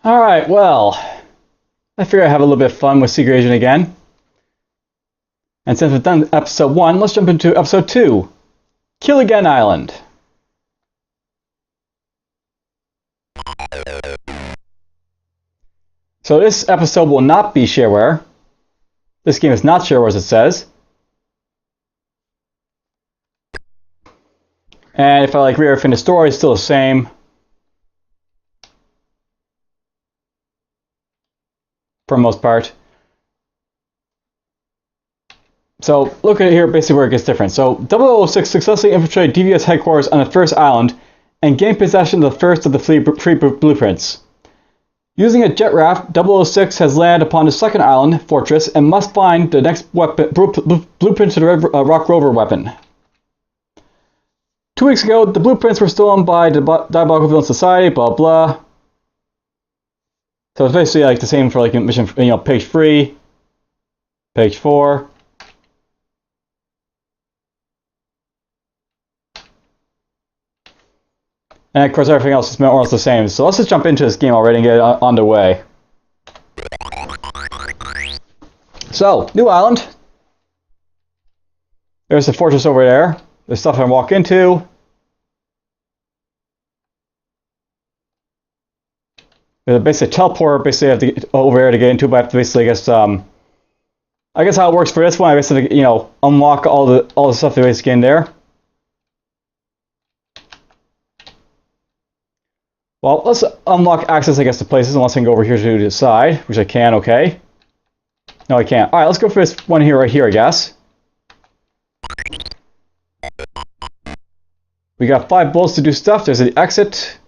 Alright, well, I figure I'd have a little bit of fun with Secret Agent again. And since we've done episode 1, let's jump into episode 2, Kill Again Island. So this episode will not be shareware. This game is not shareware as it says. And if I re-refine the story, it's still the same. For the most part. So look at here basically where it gets different. So 006 successfully infiltrated DVS headquarters on the first island and gained possession of the first of the free blueprints. Using a jet raft, 006 has landed upon the second island fortress and must find the next weapon, blueprint to the Rock Rover weapon. 2 weeks ago, the blueprints were stolen by the Diabolical Villain Society, blah blah. So it's basically like the same for like mission, page 3, page 4. And of course everything else is more or less the same. So let's just jump into this game already and get it on the way. So, new island. There's the fortress over there. There's stuff I can walk into. There's a basic teleport, basically I have to get over there to get into, but I have to basically, I guess how it works for this one, I basically, unlock all the stuff that basically in there. Well, let's unlock access, I guess, to places, unless I can go over here to the side, which I can, okay. No, I can't. Alright, let's go for this one here, right here, I guess. We got 5 bullets to do stuff. There's the exit.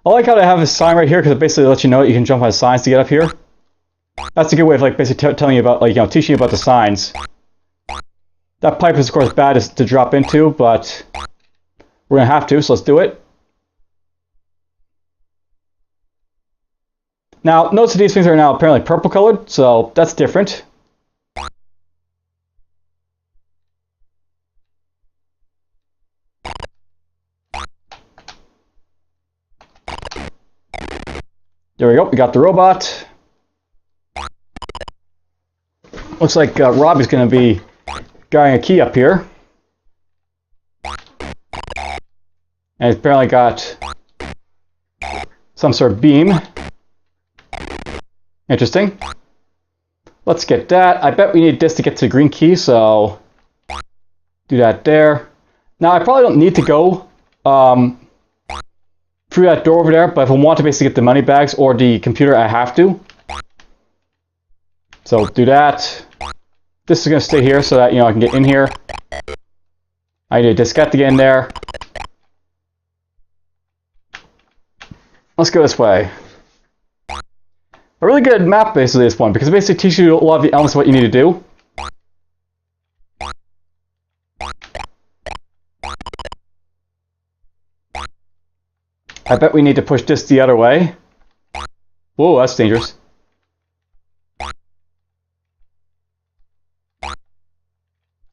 I like how they have a sign right here, because it basically lets you know that you can jump on signs to get up here. That's a good way of, basically telling you about, teaching you about the signs. That pipe is, of course, bad to drop into, but we're going to have to, so let's do it. Now, notice that these things are now apparently purple colored, so that's different. There we go, we got the robot. Looks like Robbie's going to be guarding a key up here. And he's apparently got some sort of beam. Interesting. Let's get that. I bet we need this to get to the green key, so do that there. Now, I probably don't need to go through that door over there, but if I want to basically get the money bags or the computer, I have to. So do that. This is going to stay here so that, I can get in here. I need a diskette to get in there. Let's go this way. A really good map, basically, this one, because it basically teaches you a lot of the elements of what you need to do. I bet we need to push this the other way. Whoa, that's dangerous.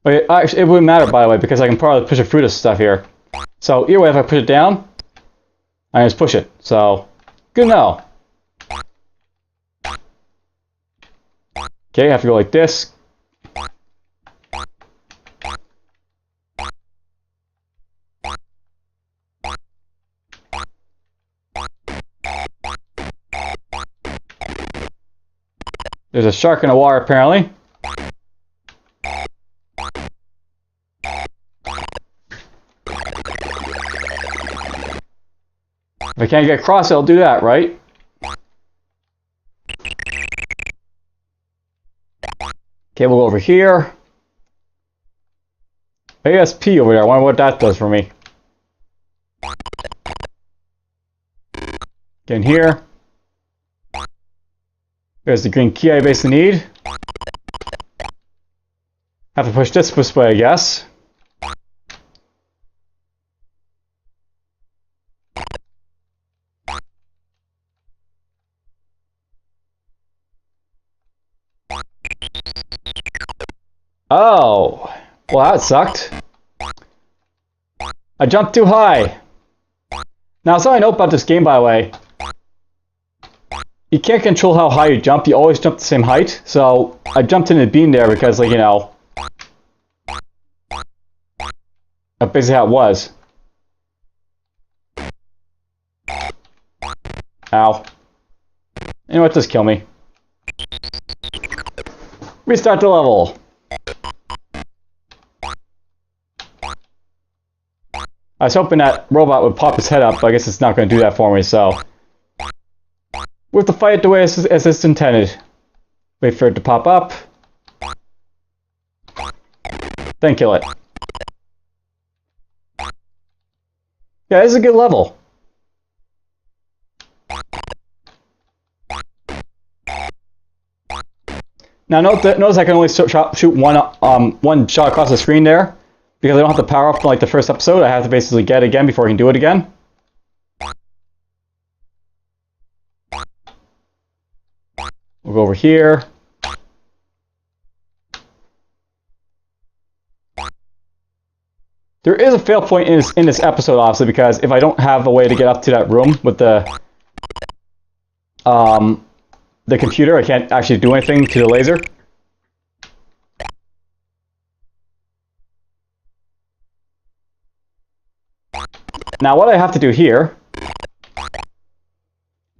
Okay, actually, it wouldn't matter, by the way, because I can probably push it through this stuff here. So, either way, if I push it down, I just push it. So, good to know. Okay, I have to go like this. There's a shark in the water, apparently. If I can't get across, I'll do that, right? Okay, we'll go over here. ASP over there. I wonder what that does for me. Get in here. There's the green key I basically need. Have to push this way, I guess. Oh, well that sucked. I jumped too high. Now, something I know about this game, by the way, you can't control how high you jump. You always jump the same height. So I jumped in the beam there because, like, you know, that's basically how it was. Ow. You know what? Just kill me. Restart the level. I was hoping that robot would pop his head up, but I guess it's not going to do that for me, so... we have to fight it the way as it's intended. Wait for it to pop up. Then kill it. Yeah, this is a good level. Now notice I can only shoot one shot across the screen there, because I don't have to power up from like the first episode. I have to basically get it again before I can do it again. We'll go over here. There is a fail point in this episode, obviously, because if I don't have a way to get up to that room with the computer, I can't actually do anything to the laser. Now, what I have to do here,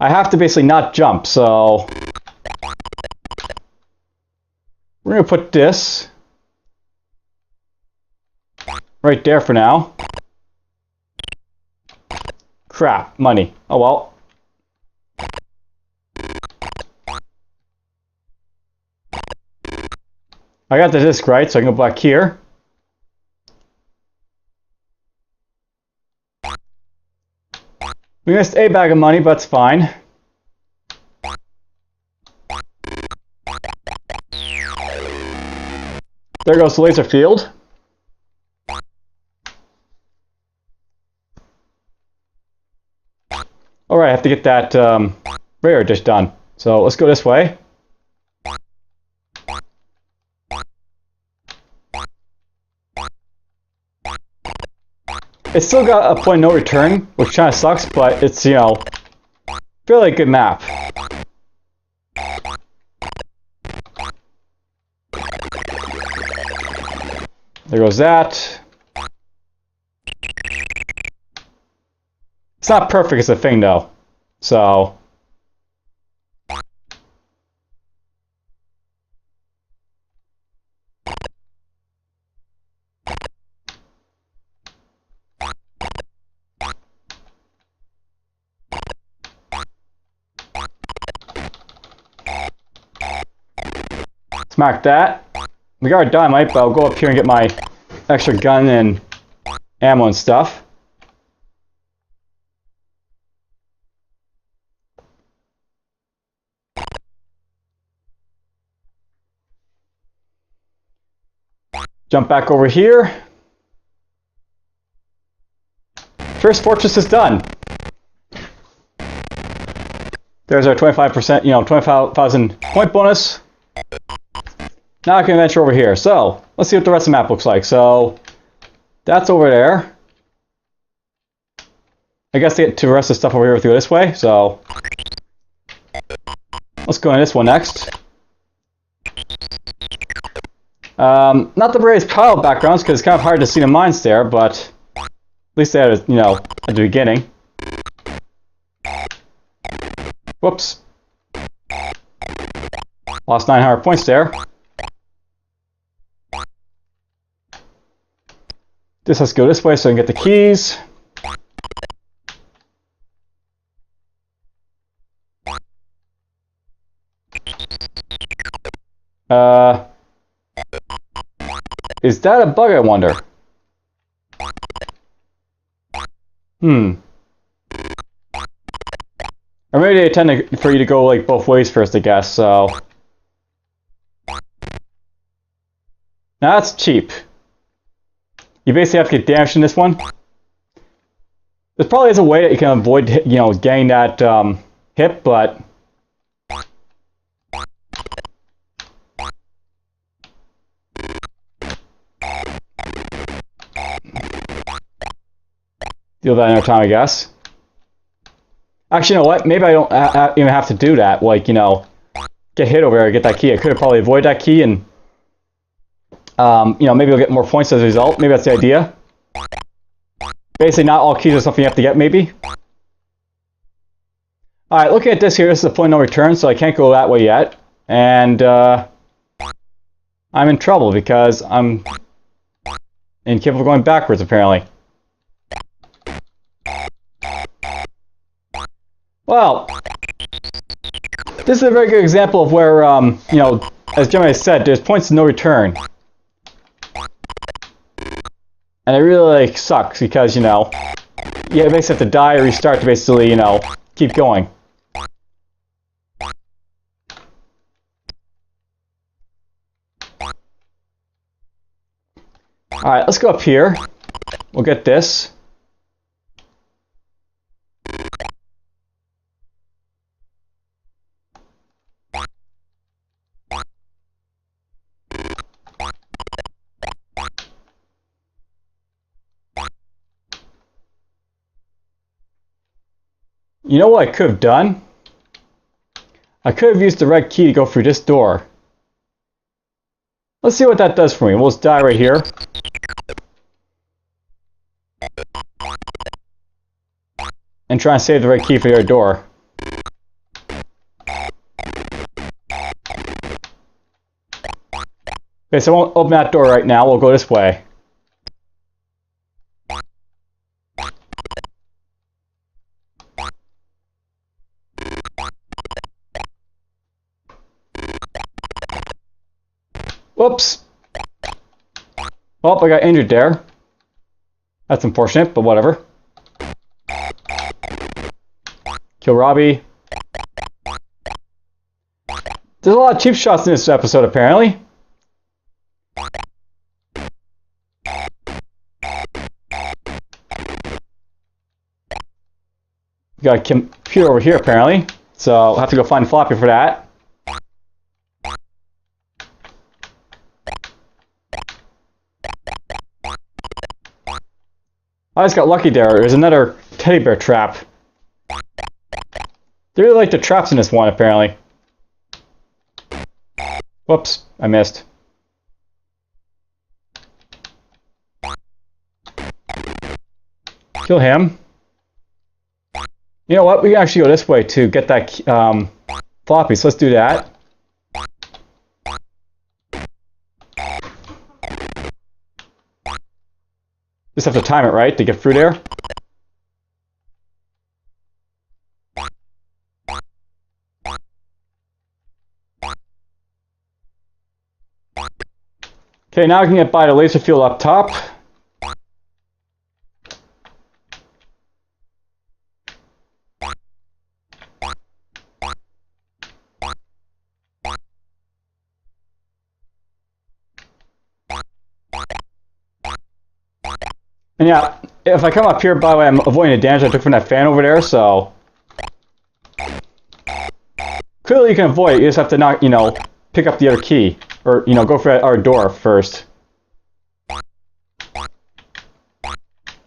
I have to basically not jump, so we're going to put this right there for now. Crap, money. Oh well. I got the disc right, so I can go back here. We missed a bag of money, but it's fine. There goes the laser field. Alright, I have to get that radar dish done. So let's go this way. It's still got a point of no return, which kind of sucks, but it's, you know, fairly good map. There goes that. It's not perfect as a thing, though. So... smack that. We got our dynamite, but I'll go up here and get my extra gun and ammo and stuff. Jump back over here. First fortress is done. There's our 25%, you know, 25,000 point bonus. Now I can venture over here. So, let's see what the rest of the map looks like. So, that's over there. I guess to get to the rest of the stuff over here, we have to go this way. So, let's go in this one next. Not the greatest tile backgrounds, because it's kind of hard to see the mines there, but at least they had it, you know, at the beginning. Whoops. Lost 900 points there. This has to go this way so I can get the keys. Is that a bug, I wonder? Or maybe they tend for you to go like both ways first, I guess, so... Now that's cheap. You basically have to get damaged in this one. There probably is a way that you can avoid, you know, getting that hit, but... Deal that another time, I guess. Actually, you know what? Maybe I don't even have to do that. Like, you know, get hit over there, get that key. I could have probably avoided that key and, you know, maybe I'll get more points as a result. Maybe that's the idea. Basically, not all keys are something you have to get, maybe. Alright, looking at this here, this is a point no return, so I can't go that way yet. And, I'm in trouble because I'm incapable of going backwards, apparently. Well, this is a very good example of where, you know, as Gemini said, there's points of no return. And it really, like, sucks because, you know, you basically have to die or restart to basically, you know, keep going. Alright, let's go up here. We'll get this. You know what I could have done? I could have used the red key to go through this door. Let's see what that does for me. We'll just die right here. And try and save the red key for your door. Okay, so I won't open that door right now. We'll go this way. Whoops! Oh, I got injured there. That's unfortunate, but whatever. Kill Robbie. There's a lot of cheap shots in this episode, apparently. We got a computer over here, apparently. So I'll have to go find Floppy for that. I just got lucky there. There's another teddy bear trap. They really like the traps in this one, apparently. Whoops, I missed. Kill him. You know what? We can actually go this way to get that floppy, so let's do that. Just have to time it right to get through there. Okay, now I can get by the laser field up top. And yeah, if I come up here, by the way, I'm avoiding the damage I took from that fan over there, so... Clearly you can avoid it, you just have to not, you know, pick up the other key. Or, you know, go for our door first.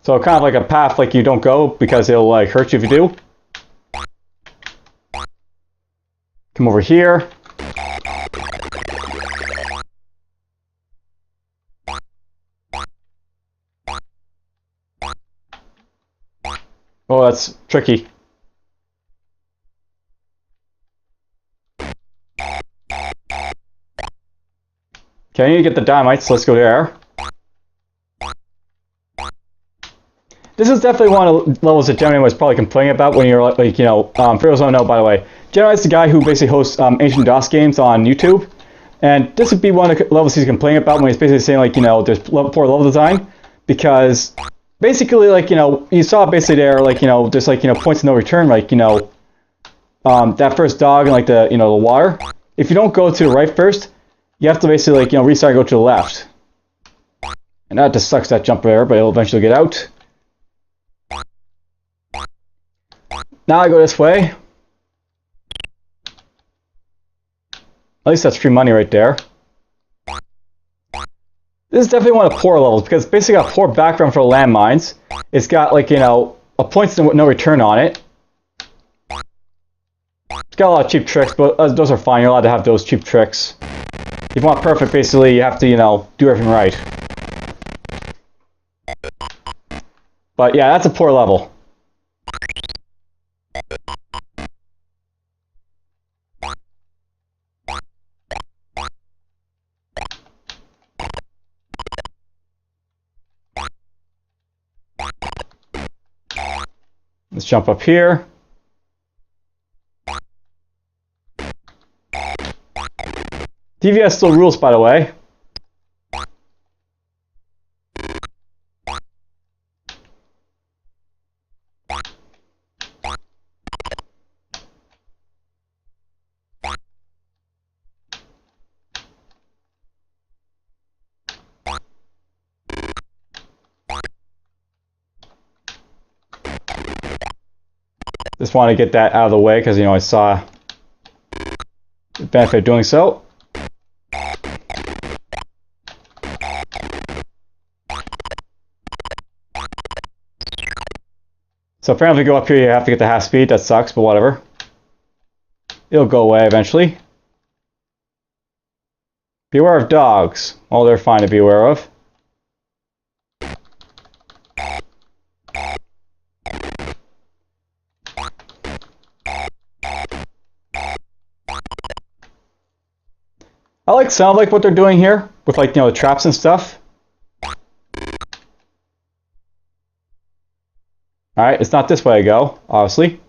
So kind of like a path like you don't go, because it'll, like, hurt you if you do. Come over here. Oh, that's tricky. Okay, I need to get the dynamite, so let's go there. This is definitely one of the levels that Gemini was probably complaining about when you're like, you know, for those who don't know, by the way, Gemini's the guy who basically hosts Ancient DOS games on YouTube. And this would be one of the levels he's complaining about when he's basically saying, like, you know, there's poor level design. Because basically, like, you know, you saw basically there, like, you know, there's, like, you know, points of no return, like, you know, that first dog and, like, the, you know, the water. If you don't go to the right first, you have to basically, like, you know, restart and go to the left. And that just sucks, that jump there, but it'll eventually get out. Now I go this way. At least that's free money right there. This is definitely one of the poor levels because it's basically got a poor background for landmines. It's got like, you know, a points no return on it. It's got a lot of cheap tricks, but those are fine. You're allowed to have those cheap tricks. If you want perfect, basically, you have to, you know, do everything right. But yeah, that's a poor level. Let's jump up here. DVS still rules, by the way. Just want to get that out of the way because, you know, I saw the benefit of doing so. So apparently, if you go up here, you have to get the half speed. That sucks, but whatever. It'll go away eventually. Beware of dogs. Oh, they're fine to be aware of. I sound like what they're doing here with, like, you know, the traps and stuff. Alright, it's not this way I go, obviously.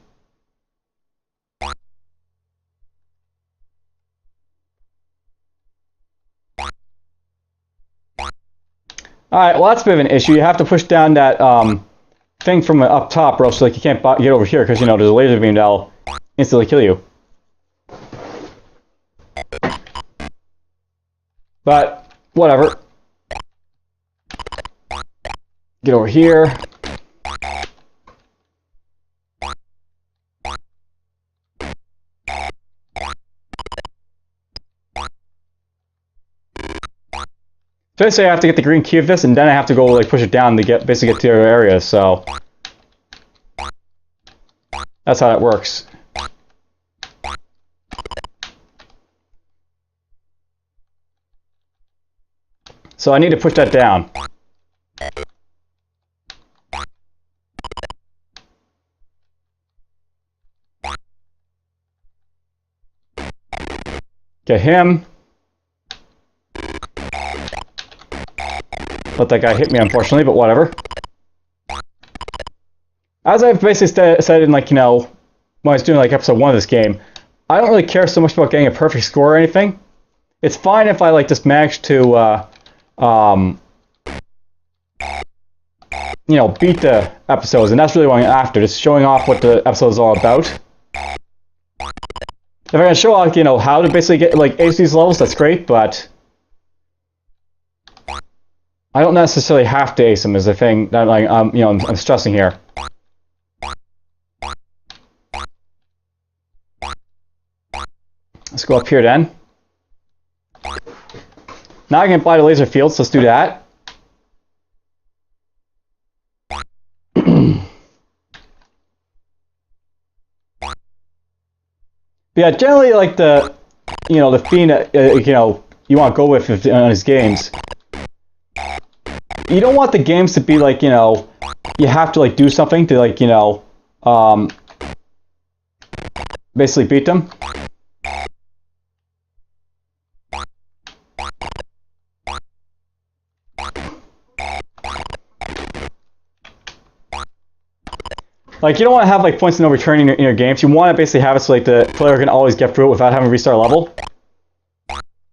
Alright, well, that's a bit of an issue. You have to push down that thing from up top, or else, like, you can't get over here because, you know, there's a laser beam that'll instantly kill you. But whatever. Get over here. So I say I have to get the green key of this, and then I have to go like push it down to basically get to the other area. So that's how that works. So I need to push that down. Get him. Let that guy hit me, unfortunately, but whatever. As I've basically said in, like, you know, when I was doing like episode 1 of this game, I don't really care so much about getting a perfect score or anything. It's fine if I like just manage to you know, beat the episodes, and that's really what I'm after, just showing off what the episode is all about. If I can show off, you know, how to basically get like ace these levels, that's great, but I don't necessarily have to ace them is the thing that, like, you know, I'm stressing here. Let's go up here then. Now I can apply the laser fields, so let's do that. But yeah, generally, like, the, you know, the theme that, you know, you want to go with on these games. You don't want the games to be like, you know, you have to like do something to, like, you know, basically beat them. Like, you don't want to have like points of no return in your games. You want to basically have it so like the player can always get through it without having to restart a level.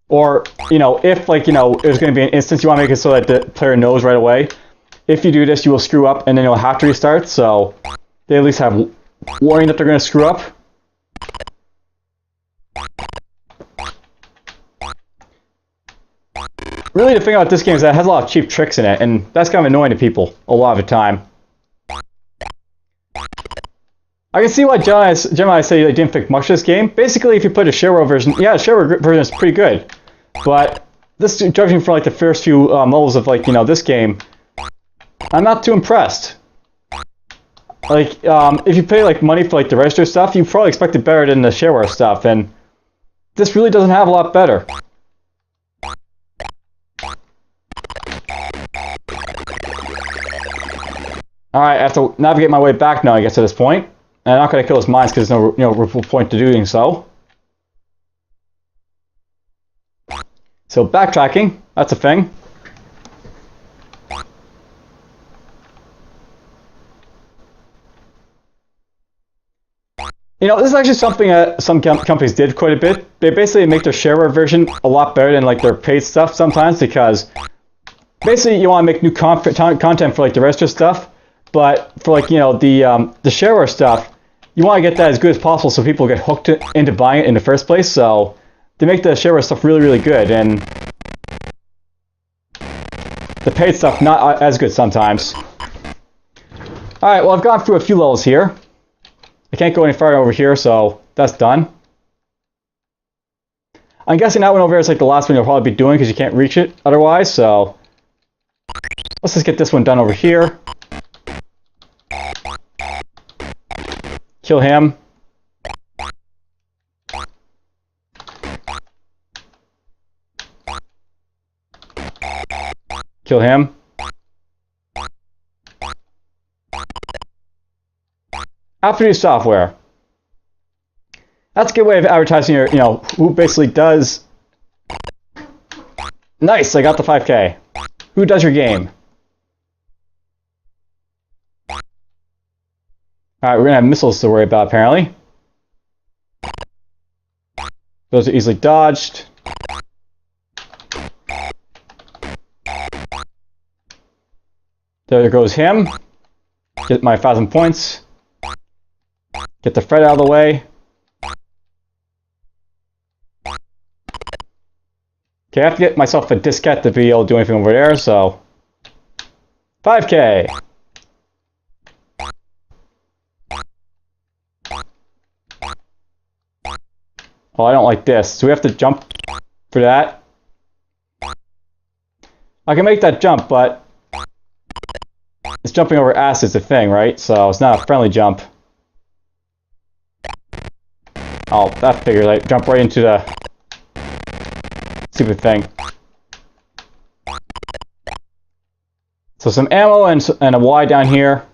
Or, you know, if, like, you know, there's going to be an instance, you want to make it so that the player knows right away. If you do this, you will screw up, and then you'll have to restart, so they at least have warning that they're going to screw up. Really, the thing about this game is that it has a lot of cheap tricks in it, and that's kind of annoying to people a lot of the time. I can see why Gemini say they didn't fix much of this game. Basically, if you put a shareware version, yeah, the shareware version is pretty good. But this, judging from like the first few levels of like, you know, this game, I'm not too impressed. Like, if you pay like money for like the register stuff, you probably expect it better than the shareware stuff, and this really doesn't have a lot better. Alright, I have to navigate my way back now, I guess, at this point. And I'm not going to kill those mines because there's no real point to doing so. So, backtracking, that's a thing. You know, this is actually something that some companies did quite a bit. They basically make their shareware version a lot better than like their paid stuff sometimes, because basically you want to make new content for like the register stuff, but for like, you know, the shareware stuff, you want to get that as good as possible so people get hooked into buying it in the first place. So they make the shareware stuff really, really good, and the paid stuff not as good sometimes. Alright, well, I've gone through a few levels here. I can't go any farther over here, so that's done. I'm guessing that one over here is like the last one you'll probably be doing because you can't reach it otherwise, so let's just get this one done over here. Kill him. Kill him. After new software. That's a good way of advertising your, you know, who basically does... Nice, I got the 5K. Who does your game? Alright, we're gonna have missiles to worry about, apparently. Those are easily dodged. There goes him. Get my 1,000 points. Get the Fred out of the way. Okay, I have to get myself a diskette to be able to do anything over there, so... 5K! Oh, I don't like this. So we have to jump for that. I can make that jump, but... it's jumping over acid's a thing, right? So it's not a friendly jump. Oh, that figures. I jump right into the stupid thing. So some ammo and a Y down here.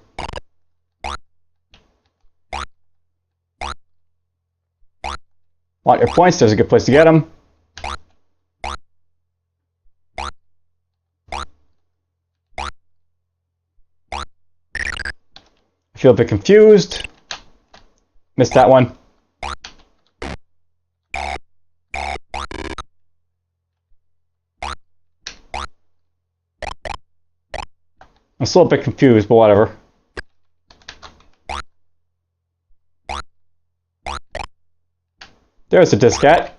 Want your points? There's a good place to get them. I feel a bit confused. Missed that one. I'm still a bit confused, but whatever. There's a diskette.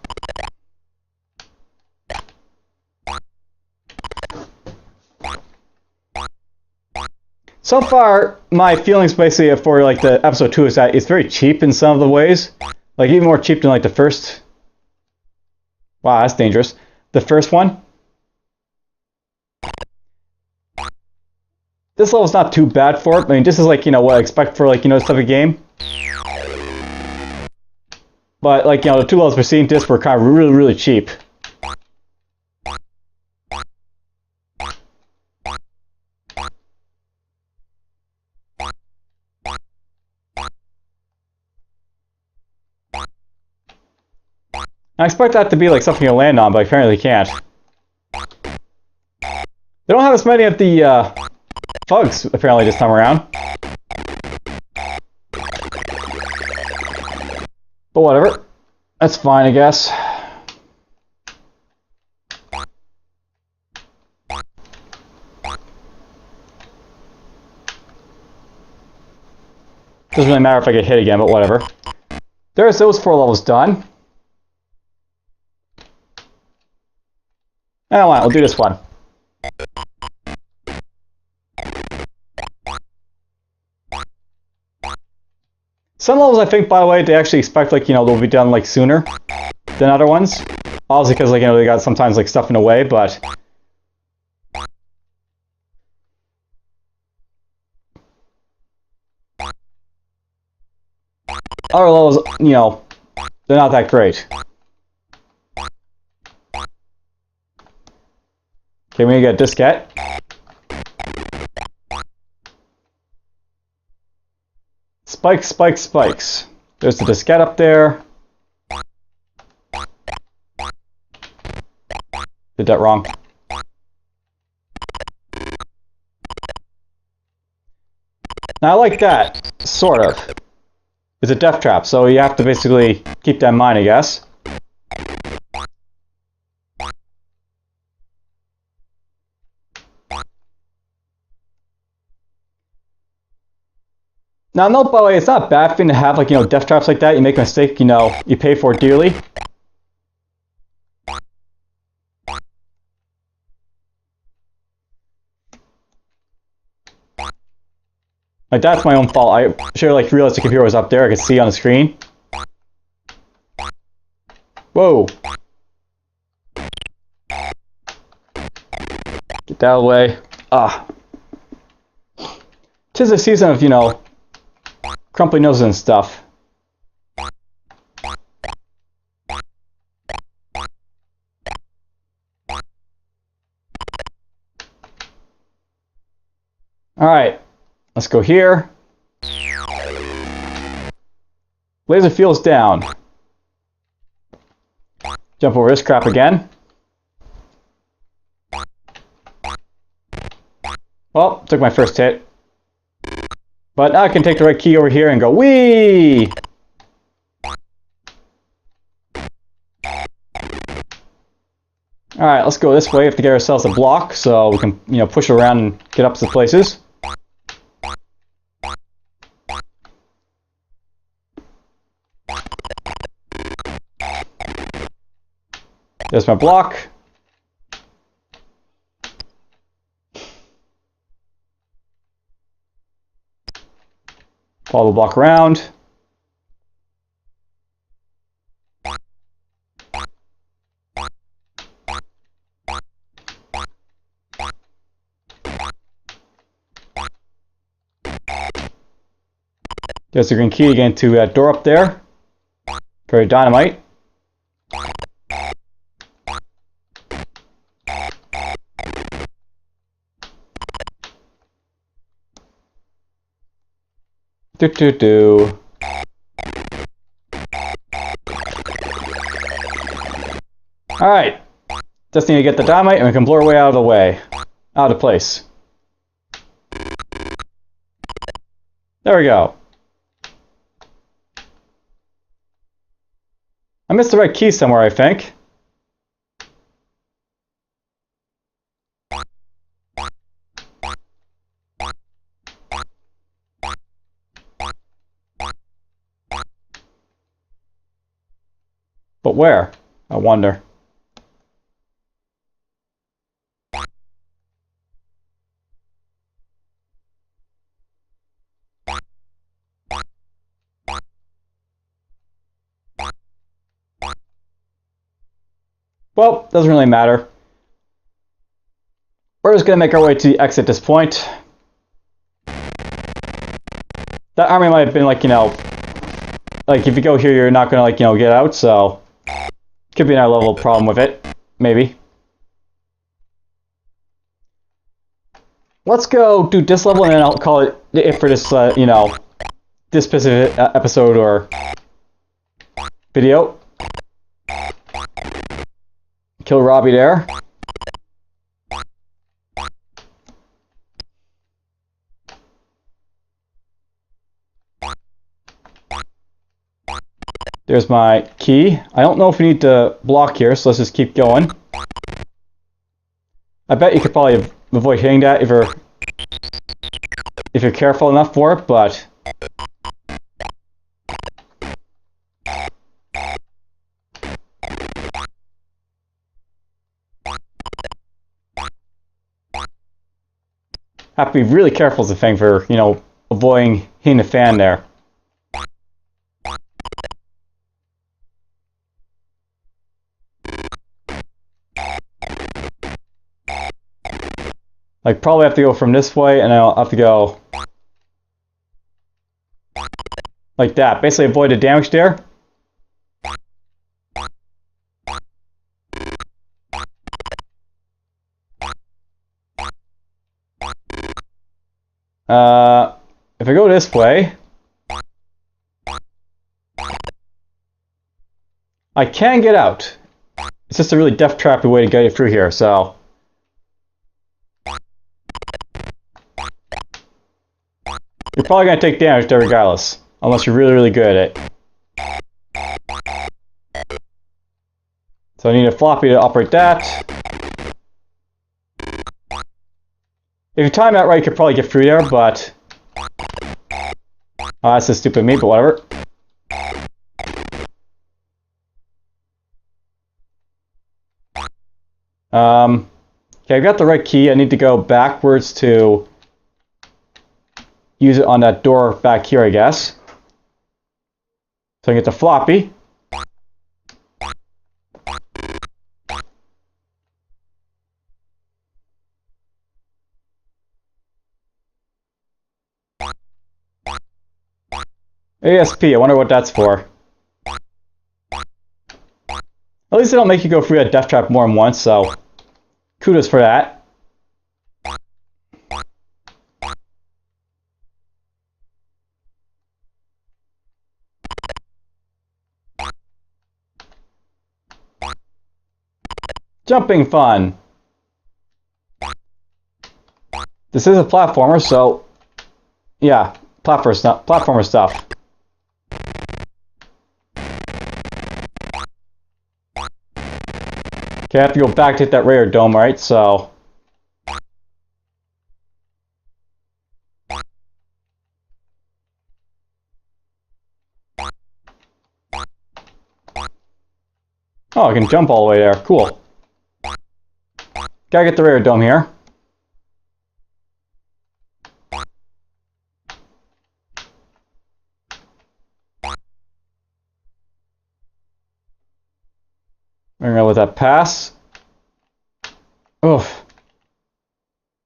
So far, my feelings basically for like the episode 2 is that it's very cheap in some of the ways. Like even more cheap than like the first. Wow, that's dangerous. The first one. This level's not too bad for it. I mean, this is like, you know, what I expect for like, you know, this type of game. But like, you know, the 2 levels preceding this were kind of really, really cheap. I expect that to be like something you land on, but apparently can't. They don't have as many of the thugs apparently this time around. But whatever. That's fine, I guess. Doesn't really matter if I get hit again, but whatever. There's those 4 levels done. And we'll do this one. Some levels, I think, by the way, they actually expect, like, you know, they'll be done, like, sooner than other ones. Obviously, because like they got sometimes like stuff in the way, but other levels, they're not that great. Okay, we need to get a diskette. Spikes, spikes, spikes. There's the diskette up there. Did that wrong. Now I like that, sort of. It's a death trap, so you have to basically keep that in mind, I guess. Now note, by the way, it's not a bad thing to have like, death traps like that. You make a mistake, you pay for it dearly. Like, that's my own fault. I should have like realized the computer was up there. I could see on the screen. Whoa. Get that out of the way. Ah. 'Tis a season of, crumply noses and stuff. Alright. Let's go here. Laser field's down. Jump over this crap again. Well, took my first hit. But now I can take the right key over here and go, whee! Alright, let's go this way. We have to get ourselves a block so we can, push around and get up to the places. There's my block. Follow the block around. There's the green key again to that door up there. For dynamite. Do. Alright. Just need to get the dynamite and we can blow our way out of the way. Out of place. There we go. I missed the right key somewhere, I think. But where? I wonder. Well, doesn't really matter. We're just gonna make our way to the exit at this point. That army might have been like, like if you go here, you're not gonna like, get out, so could be another level problem with it, maybe. Let's go do this level and then I'll call it for this, this specific episode or video. Kill Robbie there. There's my key. I don't know if we need to block here, so let's just keep going. I bet you could probably avoid hitting that if you're careful enough for it, but have to be really careful as a thing for, avoiding hitting the fan there. Like, probably have to go from this way, and I'll have to go like that. Basically avoid the damage there. If I go this way, I can get out. It's just a really death trappy way to get you through here, so. You're probably going to take damage there regardless, unless you're really, really good at it. So I need a floppy to operate that. If you time that right, you could probably get through there, but... Oh, that's just stupid me, but whatever. Okay, I've got the right key. I need to go backwards to use it on that door back here, I guess. So I get the floppy. ASP, I wonder what that's for. At least they don't make you go through that death trap more than once, so kudos for that. Jumping fun. This is a platformer, so yeah, platformer stuff. Okay, I have to go back to hit that radar dome, right? So. Oh, I can jump all the way there. Cool. Gotta get the radar dome here. We're gonna let that pass. Oof.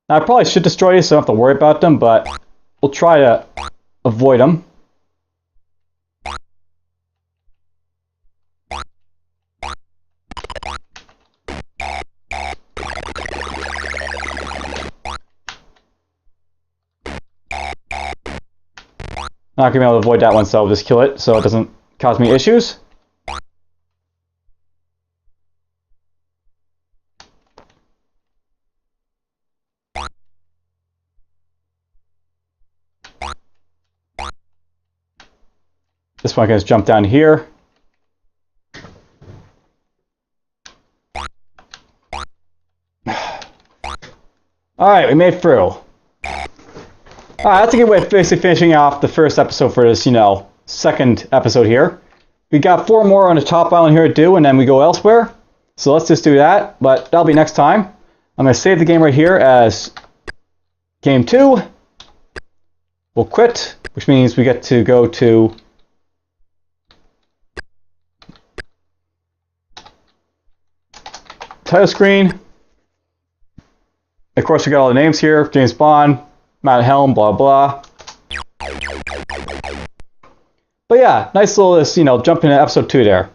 Now, I probably should destroy these so I don't have to worry about them, but we'll try to avoid them. Not gonna be able to avoid that one, so I'll just kill it so it doesn't cause me issues. This one I can just jump down here. Alright, we made through. Alright, that's a good way of basically finishing off the first episode for this, second episode here. We got 4 more on the top island here to do, and then we go elsewhere. So let's just do that, but that'll be next time. I'm going to save the game right here as Game 2. We'll quit, which means we get to go to title screen. Of course, we got all the names here. James Bond, Matt Helm, blah, blah. But yeah, nice little, jump into episode 2 there.